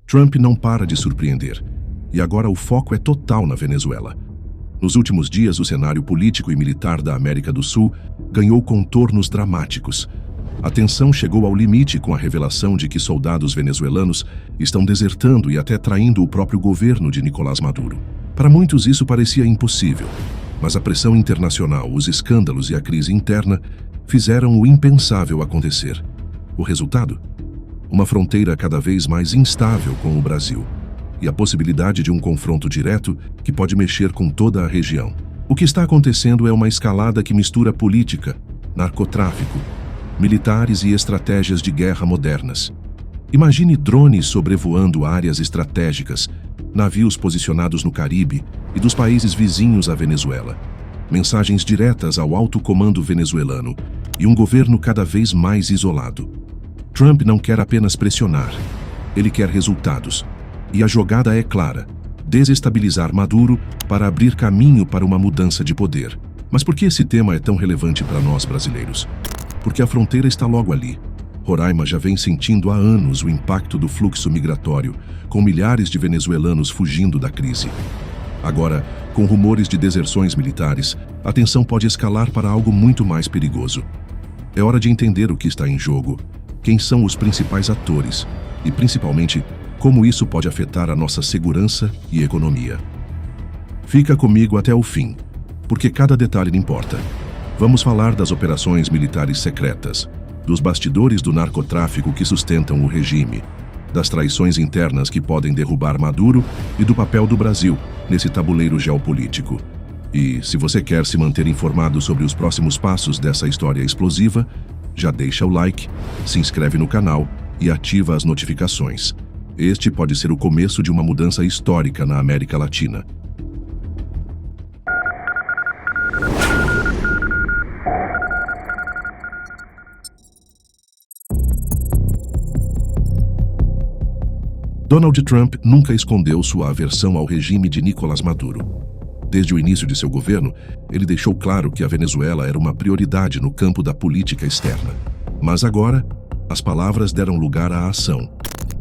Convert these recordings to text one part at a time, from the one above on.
Trump não para de surpreender, e agora o foco é total na Venezuela. Nos últimos dias, o cenário político e militar da América do Sul ganhou contornos dramáticos. A tensão chegou ao limite com a revelação de que soldados venezuelanos estão desertando e até traindo o próprio governo de Nicolás Maduro. Para muitos isso parecia impossível, mas a pressão internacional, os escândalos e a crise interna fizeram o impensável acontecer. O resultado? Uma fronteira cada vez mais instável com o Brasil e a possibilidade de um confronto direto que pode mexer com toda a região. O que está acontecendo é uma escalada que mistura política, narcotráfico, militares e estratégias de guerra modernas. Imagine drones sobrevoando áreas estratégicas, navios posicionados no Caribe e dos países vizinhos à Venezuela, mensagens diretas ao alto comando venezuelano e um governo cada vez mais isolado. Trump não quer apenas pressionar, ele quer resultados. E a jogada é clara: desestabilizar Maduro para abrir caminho para uma mudança de poder. Mas por que esse tema é tão relevante para nós brasileiros? Porque a fronteira está logo ali. Roraima já vem sentindo há anos o impacto do fluxo migratório, com milhares de venezuelanos fugindo da crise. Agora, com rumores de deserções militares, a tensão pode escalar para algo muito mais perigoso. É hora de entender o que está em jogo, quem são os principais atores e, principalmente, como isso pode afetar a nossa segurança e economia. Fica comigo até o fim, porque cada detalhe importa. Vamos falar das operações militares secretas, dos bastidores do narcotráfico que sustentam o regime, das traições internas que podem derrubar Maduro e do papel do Brasil nesse tabuleiro geopolítico. E, se você quer se manter informado sobre os próximos passos dessa história explosiva, já deixa o like, se inscreve no canal e ativa as notificações. Este pode ser o começo de uma mudança histórica na América Latina. Donald Trump nunca escondeu sua aversão ao regime de Nicolás Maduro. Desde o início de seu governo, ele deixou claro que a Venezuela era uma prioridade no campo da política externa. Mas agora, as palavras deram lugar à ação.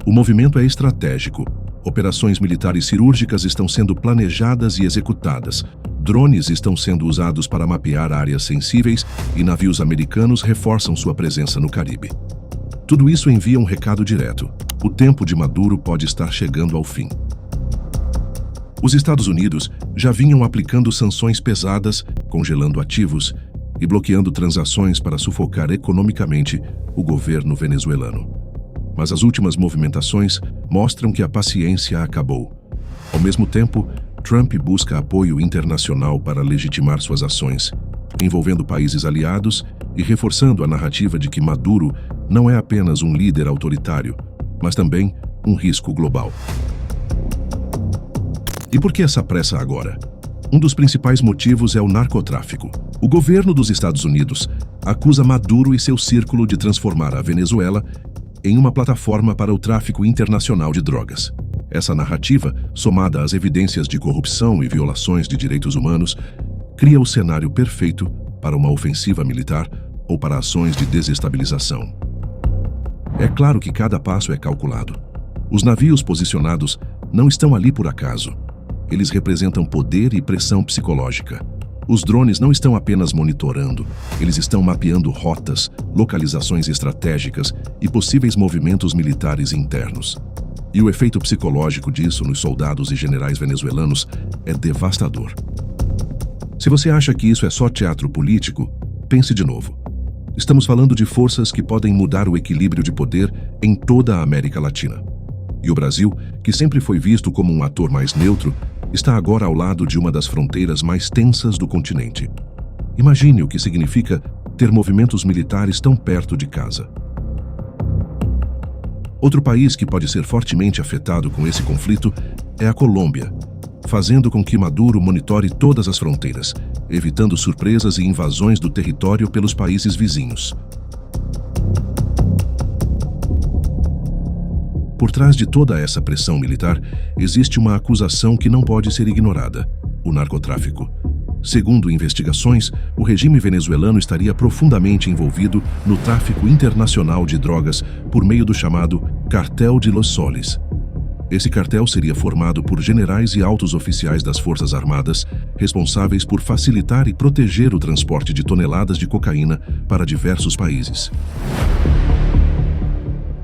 O movimento é estratégico. Operações militares cirúrgicas estão sendo planejadas e executadas. Drones estão sendo usados para mapear áreas sensíveis e navios americanos reforçam sua presença no Caribe. Tudo isso envia um recado direto: o tempo de Maduro pode estar chegando ao fim. Os Estados Unidos já vinham aplicando sanções pesadas, congelando ativos e bloqueando transações para sufocar economicamente o governo venezuelano. Mas as últimas movimentações mostram que a paciência acabou. Ao mesmo tempo, Trump busca apoio internacional para legitimar suas ações, envolvendo países aliados e reforçando a narrativa de que Maduro não é apenas um líder autoritário, mas também um risco global. E por que essa pressa agora? Um dos principais motivos é o narcotráfico. O governo dos Estados Unidos acusa Maduro e seu círculo de transformar a Venezuela em uma plataforma para o tráfico internacional de drogas. Essa narrativa, somada às evidências de corrupção e violações de direitos humanos, cria o cenário perfeito para uma ofensiva militar ou para ações de desestabilização. É claro que cada passo é calculado. Os navios posicionados não estão ali por acaso. Eles representam poder e pressão psicológica. Os drones não estão apenas monitorando, eles estão mapeando rotas, localizações estratégicas e possíveis movimentos militares internos. E o efeito psicológico disso nos soldados e generais venezuelanos é devastador. Se você acha que isso é só teatro político, pense de novo. Estamos falando de forças que podem mudar o equilíbrio de poder em toda a América Latina. E o Brasil, que sempre foi visto como um ator mais neutro, está agora ao lado de uma das fronteiras mais tensas do continente. Imagine o que significa ter movimentos militares tão perto de casa. Outro país que pode ser fortemente afetado com esse conflito é a Colômbia, fazendo com que Maduro monitore todas as fronteiras, evitando surpresas e invasões do território pelos países vizinhos. Por trás de toda essa pressão militar, existe uma acusação que não pode ser ignorada: o narcotráfico. Segundo investigações, o regime venezuelano estaria profundamente envolvido no tráfico internacional de drogas por meio do chamado Cartel de Los Soles. Esse cartel seria formado por generais e altos oficiais das Forças Armadas, responsáveis por facilitar e proteger o transporte de toneladas de cocaína para diversos países.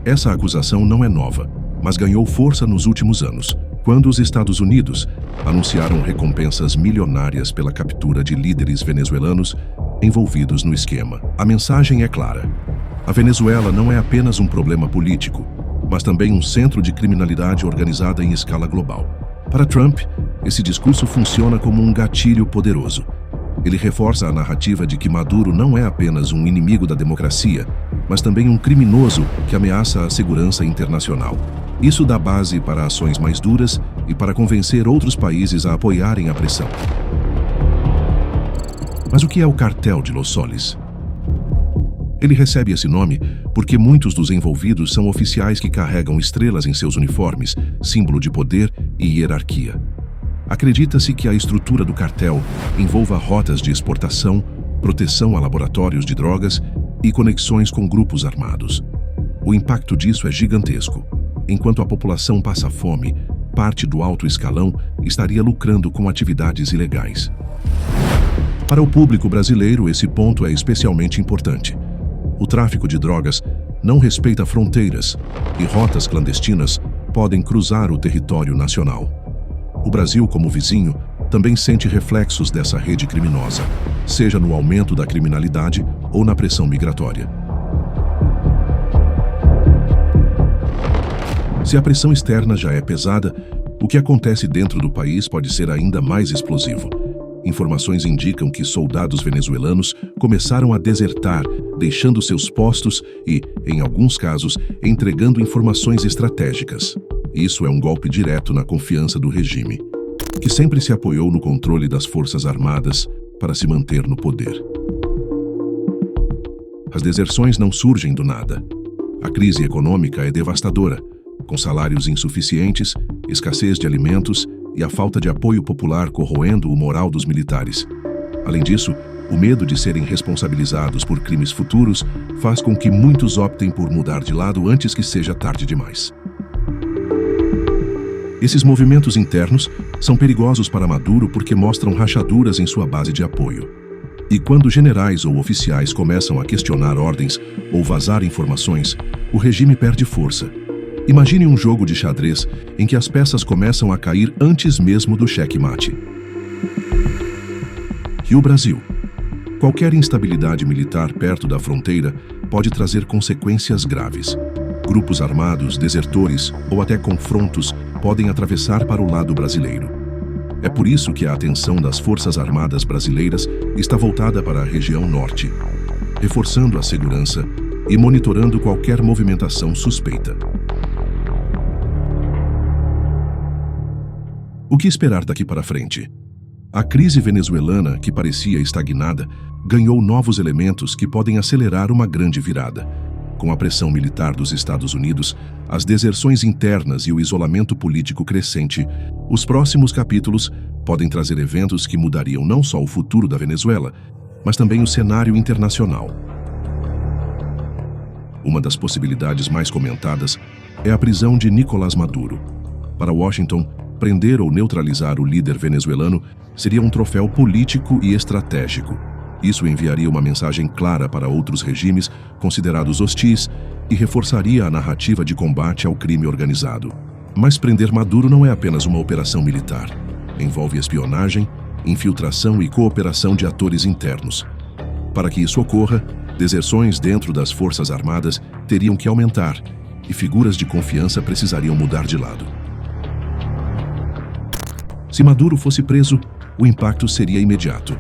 Essa acusação não é nova, mas ganhou força nos últimos anos, quando os Estados Unidos anunciaram recompensas milionárias pela captura de líderes venezuelanos envolvidos no esquema. A mensagem é clara: a Venezuela não é apenas um problema político, mas também um centro de criminalidade organizada em escala global. Para Trump, esse discurso funciona como um gatilho poderoso. Ele reforça a narrativa de que Maduro não é apenas um inimigo da democracia, mas também um criminoso que ameaça a segurança internacional. Isso dá base para ações mais duras e para convencer outros países a apoiarem a pressão. Mas o que é o Cartel de Los Soles? Ele recebe esse nome porque muitos dos envolvidos são oficiais que carregam estrelas em seus uniformes, símbolo de poder e hierarquia. Acredita-se que a estrutura do cartel envolva rotas de exportação, proteção a laboratórios de drogas e conexões com grupos armados. O impacto disso é gigantesco. Enquanto a população passa fome, parte do alto escalão estaria lucrando com atividades ilegais. Para o público brasileiro, esse ponto é especialmente importante. O tráfico de drogas não respeita fronteiras e rotas clandestinas podem cruzar o território nacional. O Brasil, como vizinho, também sente reflexos dessa rede criminosa, seja no aumento da criminalidade ou na pressão migratória. Se a pressão externa já é pesada, o que acontece dentro do país pode ser ainda mais explosivo. Informações indicam que soldados venezuelanos começaram a desertar, deixando seus postos e, em alguns casos, entregando informações estratégicas. Isso é um golpe direto na confiança do regime, que sempre se apoiou no controle das Forças Armadas para se manter no poder. As deserções não surgem do nada. A crise econômica é devastadora, com salários insuficientes, escassez de alimentos e a falta de apoio popular corroendo o moral dos militares. Além disso, o medo de serem responsabilizados por crimes futuros faz com que muitos optem por mudar de lado antes que seja tarde demais. Esses movimentos internos são perigosos para Maduro porque mostram rachaduras em sua base de apoio. E quando generais ou oficiais começam a questionar ordens ou vazar informações, o regime perde força. Imagine um jogo de xadrez em que as peças começam a cair antes mesmo do xeque-mate. E o Brasil? Qualquer instabilidade militar perto da fronteira pode trazer consequências graves. Grupos armados, desertores ou até confrontos podem atravessar para o lado brasileiro. É por isso que a atenção das Forças Armadas brasileiras está voltada para a região norte, reforçando a segurança e monitorando qualquer movimentação suspeita. O que esperar daqui para frente? A crise venezuelana, que parecia estagnada, ganhou novos elementos que podem acelerar uma grande virada. Com a pressão militar dos Estados Unidos, as deserções internas e o isolamento político crescente, os próximos capítulos podem trazer eventos que mudariam não só o futuro da Venezuela, mas também o cenário internacional. Uma das possibilidades mais comentadas é a prisão de Nicolás Maduro. Para Washington, prender ou neutralizar o líder venezuelano seria um troféu político e estratégico. Isso enviaria uma mensagem clara para outros regimes considerados hostis e reforçaria a narrativa de combate ao crime organizado. Mas prender Maduro não é apenas uma operação militar. Envolve espionagem, infiltração e cooperação de atores internos. Para que isso ocorra, deserções dentro das Forças Armadas teriam que aumentar e figuras de confiança precisariam mudar de lado. Se Maduro fosse preso, o impacto seria imediato.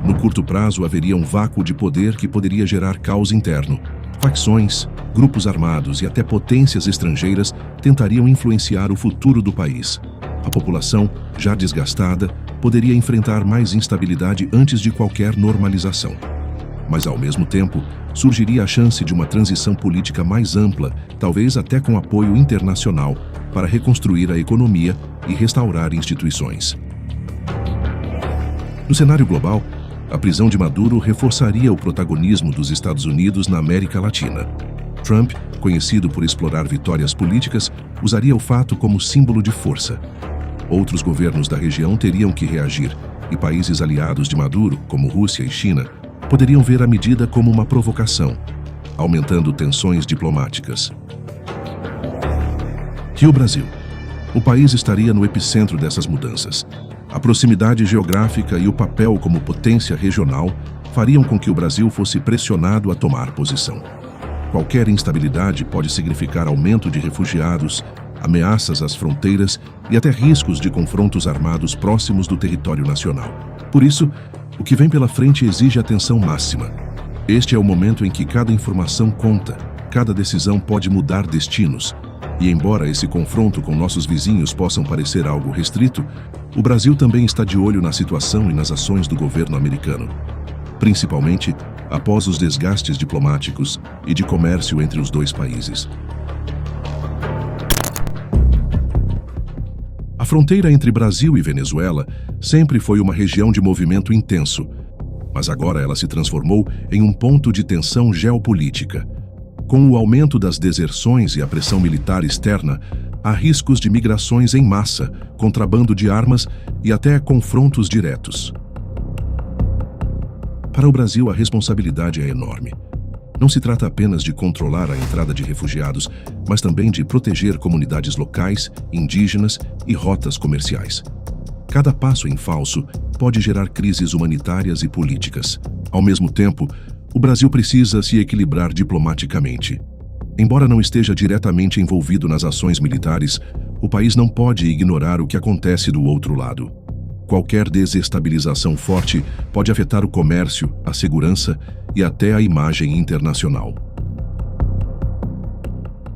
No curto prazo, haveria um vácuo de poder que poderia gerar caos interno. Facções, grupos armados e até potências estrangeiras tentariam influenciar o futuro do país. A população, já desgastada, poderia enfrentar mais instabilidade antes de qualquer normalização. Mas, ao mesmo tempo, surgiria a chance de uma transição política mais ampla, talvez até com apoio internacional, para reconstruir a economia e restaurar instituições. No cenário global, a prisão de Maduro reforçaria o protagonismo dos Estados Unidos na América Latina. Trump, conhecido por explorar vitórias políticas, usaria o fato como símbolo de força. Outros governos da região teriam que reagir, e países aliados de Maduro, como Rússia e China, poderiam ver a medida como uma provocação, aumentando tensões diplomáticas. E o Brasil? O país estaria no epicentro dessas mudanças. A proximidade geográfica e o papel como potência regional fariam com que o Brasil fosse pressionado a tomar posição. Qualquer instabilidade pode significar aumento de refugiados, ameaças às fronteiras e até riscos de confrontos armados próximos do território nacional. Por isso, o que vem pela frente exige atenção máxima. Este é o momento em que cada informação conta, cada decisão pode mudar destinos. E embora esse confronto com nossos vizinhos possam parecer algo restrito, o Brasil também está de olho na situação e nas ações do governo americano, principalmente após os desgastes diplomáticos e de comércio entre os dois países. A fronteira entre Brasil e Venezuela sempre foi uma região de movimento intenso, mas agora ela se transformou em um ponto de tensão geopolítica. Com o aumento das deserções e a pressão militar externa, há riscos de migrações em massa, contrabando de armas e até confrontos diretos. Para o Brasil, a responsabilidade é enorme. Não se trata apenas de controlar a entrada de refugiados, mas também de proteger comunidades locais, indígenas e rotas comerciais. Cada passo em falso pode gerar crises humanitárias e políticas. Ao mesmo tempo, o Brasil precisa se equilibrar diplomaticamente. Embora não esteja diretamente envolvido nas ações militares, o país não pode ignorar o que acontece do outro lado. Qualquer desestabilização forte pode afetar o comércio, a segurança e até a imagem internacional.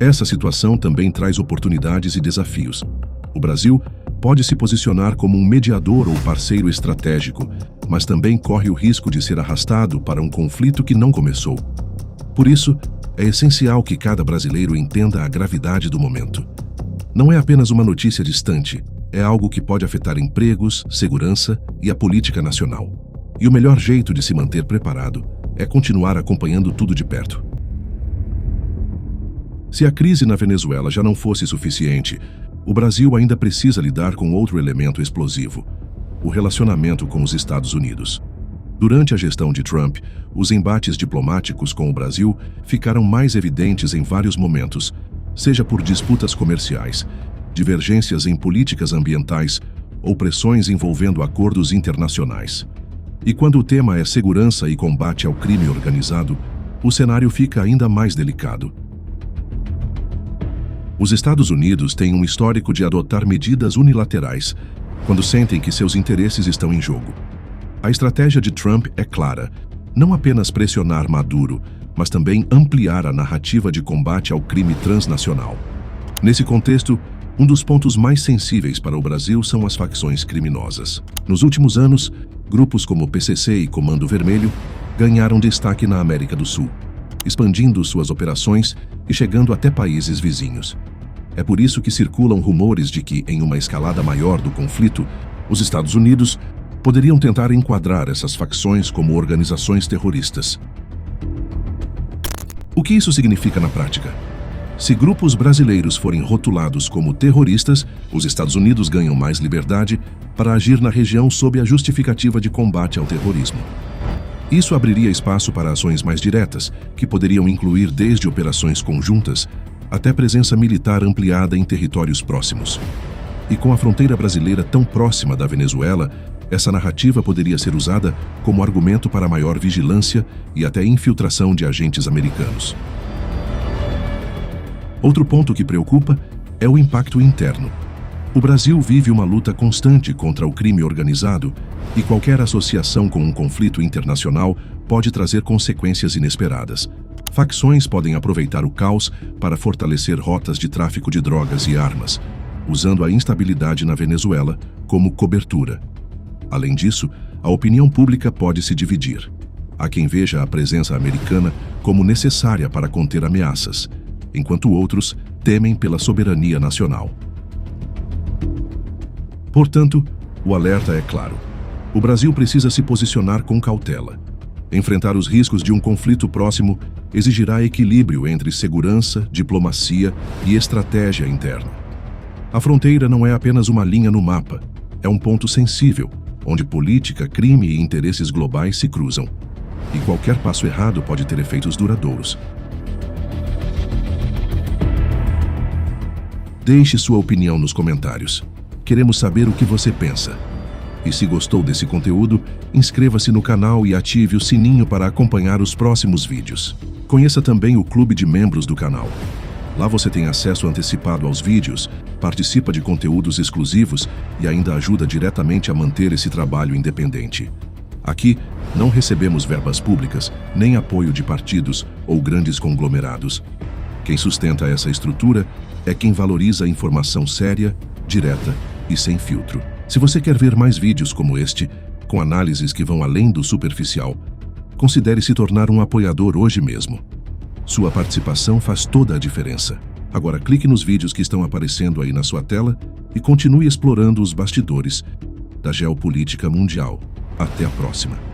Essa situação também traz oportunidades e desafios. O Brasil pode se posicionar como um mediador ou parceiro estratégico, mas também corre o risco de ser arrastado para um conflito que não começou. Por isso, é essencial que cada brasileiro entenda a gravidade do momento. Não é apenas uma notícia distante, é algo que pode afetar empregos, segurança e a política nacional. E o melhor jeito de se manter preparado é continuar acompanhando tudo de perto. Se a crise na Venezuela já não fosse suficiente, o Brasil ainda precisa lidar com outro elemento explosivo: o relacionamento com os Estados Unidos. Durante a gestão de Trump, os embates diplomáticos com o Brasil ficaram mais evidentes em vários momentos, seja por disputas comerciais, divergências em políticas ambientais ou pressões envolvendo acordos internacionais. E quando o tema é segurança e combate ao crime organizado, o cenário fica ainda mais delicado. Os Estados Unidos têm um histórico de adotar medidas unilaterais quando sentem que seus interesses estão em jogo. A estratégia de Trump é clara: não apenas pressionar Maduro, mas também ampliar a narrativa de combate ao crime transnacional. Nesse contexto, um dos pontos mais sensíveis para o Brasil são as facções criminosas. Nos últimos anos, grupos como PCC e Comando Vermelho ganharam destaque na América do Sul, expandindo suas operações e chegando até países vizinhos. É por isso que circulam rumores de que, em uma escalada maior do conflito, os Estados Unidos poderiam tentar enquadrar essas facções como organizações terroristas. O que isso significa na prática? Se grupos brasileiros forem rotulados como terroristas, os Estados Unidos ganham mais liberdade para agir na região sob a justificativa de combate ao terrorismo. Isso abriria espaço para ações mais diretas, que poderiam incluir desde operações conjuntas até presença militar ampliada em territórios próximos. E com a fronteira brasileira tão próxima da Venezuela, essa narrativa poderia ser usada como argumento para maior vigilância e até infiltração de agentes americanos. Outro ponto que preocupa é o impacto interno. O Brasil vive uma luta constante contra o crime organizado e qualquer associação com um conflito internacional pode trazer consequências inesperadas. Facções podem aproveitar o caos para fortalecer rotas de tráfico de drogas e armas, usando a instabilidade na Venezuela como cobertura. Além disso, a opinião pública pode se dividir. Há quem veja a presença americana como necessária para conter ameaças, enquanto outros temem pela soberania nacional. Portanto, o alerta é claro. O Brasil precisa se posicionar com cautela, enfrentar os riscos de um conflito próximo exigirá equilíbrio entre segurança, diplomacia e estratégia interna. A fronteira não é apenas uma linha no mapa, é um ponto sensível, onde política, crime e interesses globais se cruzam. E qualquer passo errado pode ter efeitos duradouros. Deixe sua opinião nos comentários. Queremos saber o que você pensa. E se gostou desse conteúdo, inscreva-se no canal e ative o sininho para acompanhar os próximos vídeos. Conheça também o clube de membros do canal. Lá você tem acesso antecipado aos vídeos, participa de conteúdos exclusivos e ainda ajuda diretamente a manter esse trabalho independente. Aqui, não recebemos verbas públicas, nem apoio de partidos ou grandes conglomerados. Quem sustenta essa estrutura é quem valoriza a informação séria, direta e sem filtro. Se você quer ver mais vídeos como este, com análises que vão além do superficial, considere se tornar um apoiador hoje mesmo. Sua participação faz toda a diferença. Agora clique nos vídeos que estão aparecendo aí na sua tela e continue explorando os bastidores da geopolítica mundial. Até a próxima.